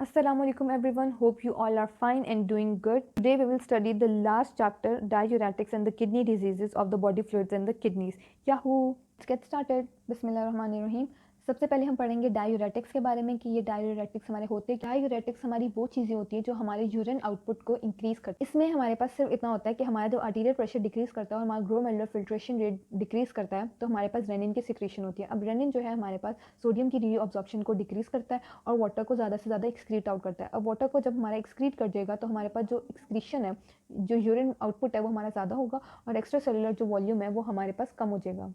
Assalamualaikum everyone, hope you all are fine and doing good. Today we will study the last chapter, diuretics and the kidney diseases of the body fluids and the kidneys. Yahoo! Let's get started. Bismillahirrahmanirrahim. सबसे पहले हम पढ़ेंगे diuretics के बारे में कि ये diuretics हमारे होते हैं। डायूरेटिक्स हमारी वो चीज़ें होती हैं जो हमारे यूरिन आउटपुट को इंक्रीज़ करती है। इसमें हमारे पास सिर्फ इतना होता है कि हमारा जो आर्टीरियल प्रेशर डिक्रीज़ करता है और हमारा ग्लोमेरुलर फिल्ट्रेशन रेट डिक्रीज़ करता है, तो हमारे पास रेनिन की सिक्रेशन होती है। अब रेनिन जो है हमारे पास सोडियम की रीअब्जॉर्प्शन को डिक्रीज़ करता है और वाटर को ज़्यादा से ज़्यादा एक्सक्रीट आउट करता है। अब वाटर को जब हमारा एक्सक्रीट कर जाएगा तो हमारे पास जो एक्सक्रीशन है, जो यूरिन आउटपुट है वो हमारा ज़्यादा होगा और एक्स्ट्रा सेलुलर जो वॉल्यूम है वो हमारे पास कम हो जाएगा।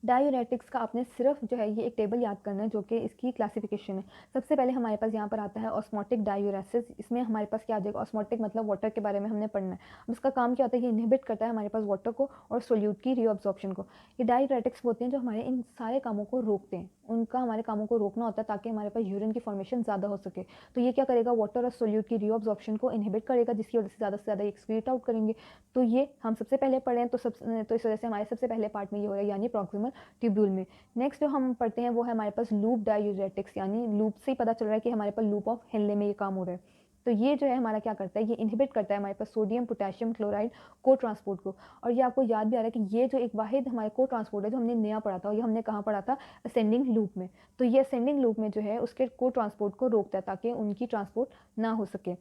डायूरेटिक्स का आपने सिर्फ जो है ये एक टेबल याद करना है जो कि इसकी क्लासिफिकेशन है। सबसे पहले हमारे पास यहाँ पर आता है ऑस्मोटिक डायूरेसिस। इसमें हमारे पास क्या आ जाएगा, ऑस्मोटिक मतलब वाटर के बारे में हमने पढ़ना है। अब इसका काम क्या होता है, ये इनहिबिट करता है हमारे पास वाटर को और सोल्यूट की रीअब्जॉर्प्शन को। ये डायूरेटिक्स होते हैं जो हमारे इन सारे कामों को रोकते हैं। उनका हमारे कामों को रोकना होता है ताकि हमारे पास यूरिन की फॉर्मेशन ज़्यादा हो सके। तो ये क्या करेगा, वाटर और सोल्यूट की रीअब्जॉर्प्शन को इनहिबिट करेगा, जिसकी वजह से ज़्यादा एक्सक्रीट आउट करेंगे। तो ये हम सबसे पहले पढ़ें तो इस वजह से हमारे सबसे पहले पार्ट में ये हो रहा है, यानी प्रॉक्सिमल ट्यूब्यूल में। नेक्स्ट जो हम पढ़ते हैं वो है हमारे पास लूप डायूरेटिक्स, यानी लूप से ही पता चल रहा है कि हमारे पास लूप ऑफ हेनले में ये काम हो रहा है। तो ये जो है हमारा क्या करता है, ये इनहिबिट करता है हमारे पास सोडियम पोटेशियम क्लोराइड को ट्रांसपोर्ट को। और ये आपको याद भी आ रहा है कि ये जो एक वाहिद हमारे को ट्रांसपोर्ट है जो हमने नया पढ़ा था, और ये हमने कहाँ पढ़ा था, असेंडिंग लूप में। तो ये असेंडिंग लूप में जो है उसके को ट्रांसपोर्ट को रोकता है ताकि उनकी ट्रांसपोर्ट ना हो सके।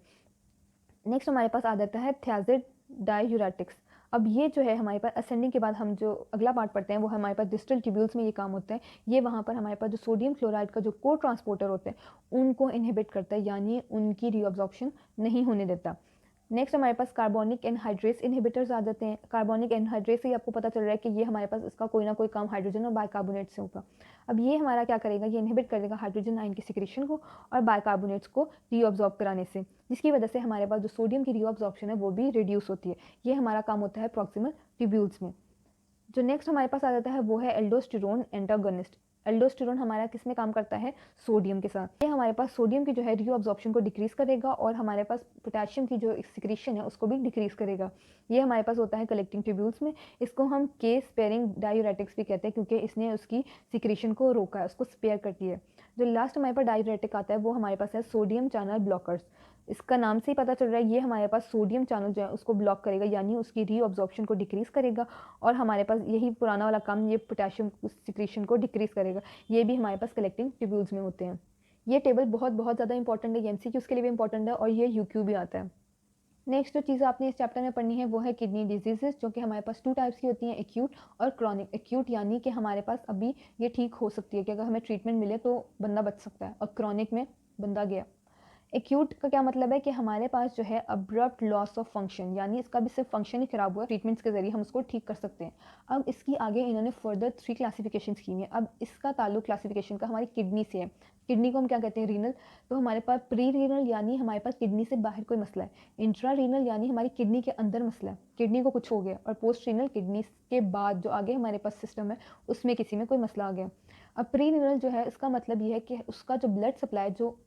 नेक्स्ट हमारे पास आ जाता है थियाजिड डायूरेटिक्स। अब ये जो है हमारे पास असेंडिंग के बाद हम जो अगला पार्ट पढ़ते हैं वो हमारे पास डिस्टल ट्यूब्यूल्स में ये काम होता है। ये वहाँ पर हमारे पास जो सोडियम क्लोराइड का जो को ट्रांसपोर्टर होते हैं उनको इनहिबिट करता है, यानी उनकी रीअब्जॉर्प्शन नहीं होने देता। नेक्स्ट हमारे पास कार्बोनिक एनहाइड्रेस इनहिबिटर्स आ जाते हैं। कार्बोनिक एनहाइड्रेस से आपको पता चल रहा है कि ये हमारे पास इसका कोई ना कोई काम हाइड्रोजन और बाइकार्बोनेट से होगा। अब ये हमारा क्या करेगा, ये इनहिबिट कर देगा हाइड्रोजन आयन की सिक्रेशन को और बाइकार्बोनेट्स को रीअब्जॉर्ब कराने से, जिसकी वजह से हमारे पास जो सोडियम की रीअब्जॉर्प्शन है वो भी रिड्यूस होती है। ये हमारा काम होता है प्रॉक्सिमल ट्यूब्यूल्स में। जो नेक्स्ट हमारे पास आ जाता है वो है एल्डोस्टेरोन एंटागोनिस्ट। एल्डोस्टेरोन हमारा किस में काम करता है, सोडियम के साथ। ये हमारे पास सोडियम की जो है रीअब्जॉर्प्शन को डिक्रीज करेगा और हमारे पास पोटेशियम की जो सिक्रेशन है उसको भी डिक्रीज करेगा। ये हमारे पास होता है कलेक्टिंग ट्यूब्यूल्स में। इसको हम के स्पेयरिंग डायूरेटिक्स भी कहते हैं क्योंकि इसने उसकी सिक्रेशन को रोका है, उसको स्पेयर करती है। जो लास्ट हमारे पास डायूरेटिक आता है वो हमारे पास है सोडियम चैनल ब्लॉकर्स। इसका नाम से ही पता चल रहा है ये हमारे पास सोडियम चैनल जो है उसको ब्लॉक करेगा, यानी उसकी रीअब्जॉर्प्शन को डिक्रीज करेगा और हमारे पास यही पुराना वाला काम, ये पोटेशियम सिक्रेशन को डिक्रीज करेगा। ये भी हमारे पास कलेक्टिंग ट्यूब्यूल्स में होते हैं। ये टेबल बहुत बहुत ज़्यादा इंपॉर्टेंट है, एमसीक्यूज़ के लिए भी इंपॉर्टेंट है और ये यूक्यू भी आता है। नेक्स्ट जो चीज़ आपने इस चैप्टर में पढ़नी है वो है किडनी डिजीजेस, जो कि हमारे पास 2 टाइप्स की होती हैं, एक्यूट और क्रॉनिक। एक्यूट यानी कि हमारे पास अभी ये ठीक हो सकती है कि अगर हमें ट्रीटमेंट मिले तो बंदा बच सकता है, और क्रॉनिक में बंदा गया। एक्यूट का क्या मतलब है कि हमारे पास जो है अब्रप्ट लॉस ऑफ फंक्शन, यानी इसका भी सिर्फ फंक्शन ही खराब हुआ, ट्रीटमेंट्स के जरिए हम उसको ठीक कर सकते हैं। अब इसकी आगे इन्होंने फर्दर 3 क्लासिफिकेशन की है। अब इसका ताल्लुक क्लासिफिकेशन का हमारी किडनी से है। किडनी को हम क्या कहते हैं, रीनल। तो हमारे पास प्री रीनल यानी हमारे पास किडनी से बाहर कोई मसला है। इंट्रा रीनल यानी हमारी किडनी के अंदर मसला है, किडनी को कुछ हो गया। और पोस्ट रीनल किडनी के बाद जो आगे हमारे पास सिस्टम है उसमें किसी में कोई मसला आ गया। अब प्री रीनल जो है इसका मतलब ये है कि उसका जो ब्लड सप्लाई, जो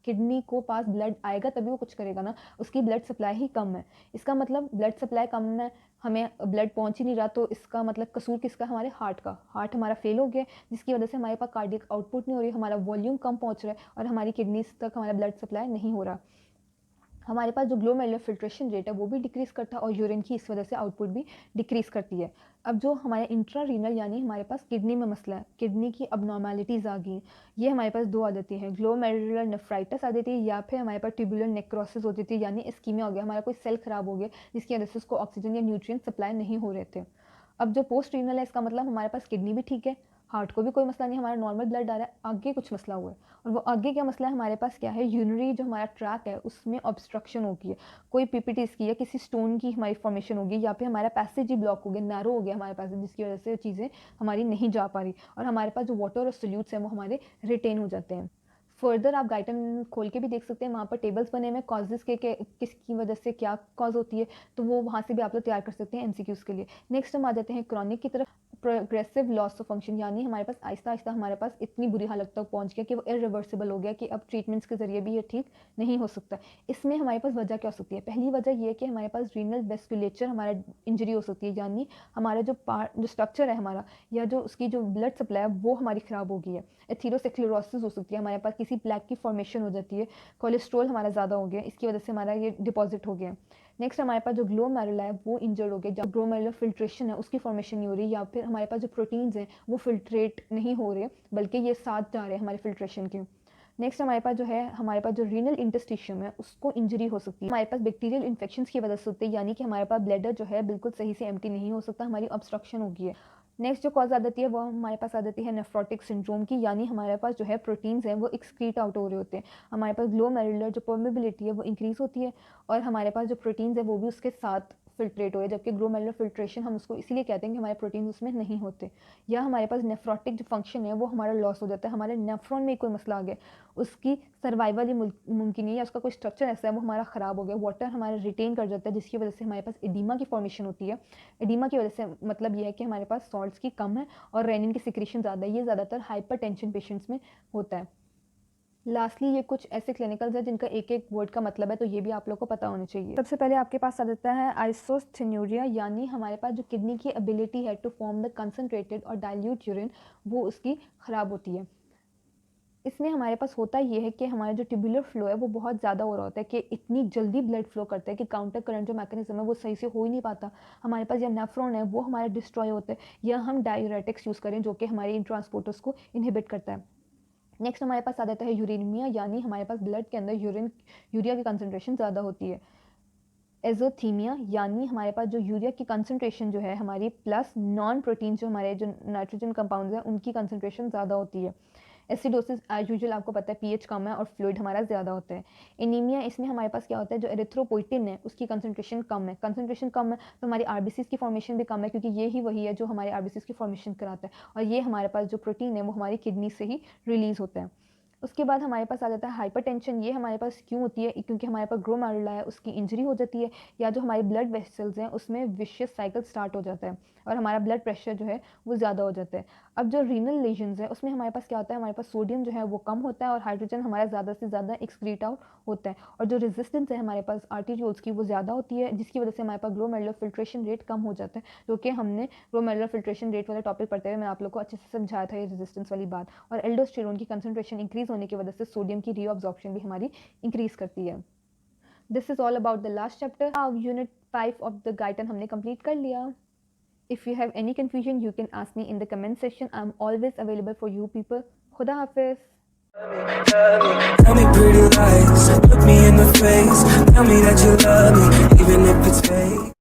किडनी को पास ब्लड आएगा तभी वो कुछ करेगा ना, उसकी ब्लड सप्लाई ही कम है। इसका मतलब ब्लड सप्लाई कम है, हमें ब्लड पहुंच ही नहीं रहा, तो इसका मतलब कसूर किसका, हमारे हार्ट का। हार्ट हमारा फेल हो गया जिसकी वजह से हमारे पास कार्डियक आउटपुट नहीं हो रही, हमारा वॉल्यूम कम पहुंच रहा है और हमारी किडनीज तक हमारा ब्लड सप्लाई नहीं हो रहा। हमारे पास जो ग्लोमेरुलर फिल्ट्रेशन रेट है वो भी डिक्रीज़ करता है और यूरिन की इस वजह से आउटपुट भी डिक्रीज़ करती है। अब जो हमारे इंट्रा रीनल यानी हमारे पास किडनी में मसला है, किडनी की अबनॉर्मेलिटीज़ आ गई। ये हमारे पास 2 आ जाती हैं, ग्लोमेरुलर नेफ्राइटिस आ जाती है या फिर हमारे पास ट्यूबुलर नेक्रोसिस हो जाती है, यानी इस्कीमिया हो गया, हमारा कोई सेल खराब हो गया जिसकी वजह से उसको ऑक्सीजन या न्यूट्रिएंट सप्लाई नहीं हो रहे थे। अब जो पोस्ट रीनल है इसका मतलब हमारे पास किडनी भी ठीक है, हार्ट को भी कोई मसला नहीं, हमारा नॉर्मल ब्लड आ रहा है, आगे कुछ मसला हुआ है। और वो आगे क्या मसला है हमारे पास क्या है, यूरिनरी जो हमारा ट्रैक है उसमें ऑब्स्ट्रक्शन हो गई है, कोई पीपीटीज की या किसी स्टोन की हमारी फॉर्मेशन होगी या फिर हमारा पैसेज ही ब्लॉक हो गया, नैरो हो गया हमारे पास, जिसकी वजह से चीज़ें हमारी नहीं जा पा रही और हमारे पास जो वाटर और सोल्यूट्स हैं वो हमारे रिटेन हो जाते हैं। फर्दर आप गाइडन खोल के भी देख सकते हैं, वहाँ पर टेबल्स बने हुए कॉजेज़ के किसकी वजह से क्या कॉज होती है, तो वो वहाँ से भी आप लोग तैयार कर सकते हैं एमसीक्यूज़ के लिए। नेक्स्ट हम आ जाते हैं क्रॉनिक की तरफ। प्रोग्रेसिव लॉस ऑफ फंक्शन, यानी हमारे पास आहिस्ता आहिस्ता हमारे पास इतनी बुरी हालत तक पहुंच गया कि वो इरिवर्सिबल हो गया कि अब ट्रीटमेंट्स के जरिए भी ये ठीक नहीं हो सकता। इसमें हमारे पास वजह क्या हो सकती है? पहली वजह ये है कि हमारे पास रीनल वेस्कुलेचर हमारा इंजरी हो सकती है, यानी हमारा जो स्ट्रक्चर है हमारा, या जो उसकी जो ब्लड सप्लाई है वो हमारी ख़राब हो गई है। एथेरोस्क्लेरोसिस हो सकती है, हमारे पास किसी प्लैक की फॉर्मेशन हो जाती है, कोलेस्ट्रॉल हमारा ज़्यादा हो गया, इसकी वजह से हमारा ये डिपॉजिट हो गया। नेक्स्ट हमारे पास जो ग्लोमेरुला है वो इंजर्ड हो गया, जब ग्लोमेरुलर फिल्ट्रेशन है उसकी फॉर्मेशन नहीं हो रही, या फिर हमारे पास जो प्रोटीन्स हैं वो फिल्ट्रेट नहीं हो रहे बल्कि ये साथ जा रहे हैं हमारे फिल्ट्रेशन के। नेक्स्ट हमारे पास जो है, हमारे पास जो रीनल इंटरस्टिशियम है उसको इंजरी हो सकती है, हमारे पास बैक्टीरियल इन्फेक्शंस की वजह से होती है, यानी कि हमारे पास ब्लैडर जो है बिल्कुल सही से एम्प्टी नहीं हो सकता, हमारी ऑब्स्ट्रक्शन हो गई है। नेक्स्ट जो कॉज आ जाती है वो हमारे पास आ जाती है नेफ्रोटिक सिंड्रोम की, यानी हमारे पास जो है प्रोटीन्स हैं वो एक्सक्रीट आउट हो रहे होते हैं, हमारे पास ग्लोमेरुलर जो परमेबिलिटी है वो इंक्रीज होती है, और हमारे पास जो प्रोटीन्स है वो भी उसके साथ फिल्ट्रेट हो है, जबकि ग्लोमेरुलर फिल्ट्रेशन हम उसको इसीलिए कहते हैं कि हमारे प्रोटीन उसमें नहीं होते। या हमारे पास नेफ्रोटिक जो फंक्शन है वो हमारा लॉस हो जाता है, हमारे नेफ्रॉन में कोई मसला आ गया, उसकी सर्वाइवल ही मुमकिन नहीं है, या उसका कोई स्ट्रक्चर ऐसा है वो हमारा ख़राब हो गया, वाटर हमारा रिटेन कर जाता है, जिसकी वजह से हमारे पास एडिमा की फॉर्मेशन होती है। एडिमा की वजह से मतलब ये है कि हमारे पास सॉल्ट्स की कम है और रेनिन की सिक्रीशन ज़्यादा है, ये ज़्यादातर हाइपरटेंशन पेशेंट्स में होता है। लास्टली ये कुछ ऐसे क्लिनिकल्स हैं जिनका एक एक वर्ड का मतलब है, तो ये भी आप लोग को पता होना चाहिए। सबसे पहले आपके पास आ जाता है आइसोस्थेन्यूरिया, यानी हमारे पास जो किडनी की एबिलिटी है टू फॉर्म द कंसनट्रेटेड और डाइल्यूट यूरिन वो उसकी ख़राब होती है। इसमें हमारे पास होता ये है कि हमारा जो ट्यूबुलर फ्लो है वो बहुत ज़्यादा हो रहा होता है, कि इतनी जल्दी ब्लड फ्लो करता है कि काउंटर करंट जो मैकेनिज्म है वो सही से हो ही नहीं पाता, हमारे पास या नेफ्रॉन है वो हमारे डिस्ट्रॉय होते हैं, या हम डायूरेटिक्स यूज़ करें जो कि हमारे इन ट्रांसपोर्टर्स को इनहिबिट करता है। नेक्स्ट हमारे पास आ जाता है यूरेनिमिया, यानी हमारे पास ब्लड के अंदर यूरिया की कंसनट्रेशन ज़्यादा होती है। एजोथीमिया, यानी हमारे पास जो यूरिया की कंसनट्रेशन जो है हमारी प्लस नॉन प्रोटीन जो हमारे जो नाइट्रोजन कंपाउंड्स हैं उनकी कंसनट्रेशन ज़्यादा होती है। एसिडोसिस एज यूजुअल आपको पता है पीएच कम है और फ्लूइड हमारा ज़्यादा होता है। एनीमिया, इसमें हमारे पास क्या होता है, जो एरिथ्रोपोइटिन है उसकी कंसनट्रेशन कम है, तो हमारी आरबीसीज की फॉर्मेशन भी कम है, क्योंकि ये ही वही है जो हमारे आरबीसीज की फॉर्मेशन कराता है, और ये हमारे पास जो प्रोटीन है वो हमारी किडनी से ही रिलीज़ होता है। उसके बाद हमारे पास आ जाता है हाइपरटेंशन, ये हमारे पास क्यों होती है, क्योंकि हमारे पास ग्लोमेरुला है उसकी इंजरी हो जाती है, या जो हमारे ब्लड वेसल्स हैं उसमें विशियस साइकिल स्टार्ट हो जाता है और हमारा ब्लड प्रेशर जो है वो ज़्यादा हो जाता है। अब जो रीनल लेजन्स है उसमें हमारे पास क्या होता है, हमारे पास सोडियम जो है वो कम होता है और हाइड्रोजन हमारा ज़्यादा से ज़्यादा एक्सक्रीट आउट होता है, और जो रेजिस्टेंस है हमारे पास आर्टीरियोल्स की वो ज़्यादा होती है, जिसकी वजह से हमारे पास ग्लोमेरुलर फिल्ट्रेशन रेट कम हो जाता है, जो कि हमने ग्लोमेरुलर फिल्ट्रेशन रेट वाले टॉपिक पढ़ते हुए मैं आप लोग को अच्छे से समझाया था ये रेजिस्टेंस वाली बात। और एल्डोस्टेरोन की कंसनट्रेशन इंक्रीज होने की वजह से सोडियम की रीअब्जॉर्प्शन भी हमारी इंक्रीज करती है। This is all about the last chapter. अब यूनिट 5 ऑफ द गाइडन हमने कंप्लीट कर लिया। If you have any confusion, you can ask me in the comment section. I'm always available for you people. Khuda Hafiz. Tell me pretty lies, look me in the face, tell me that you love me, even if it's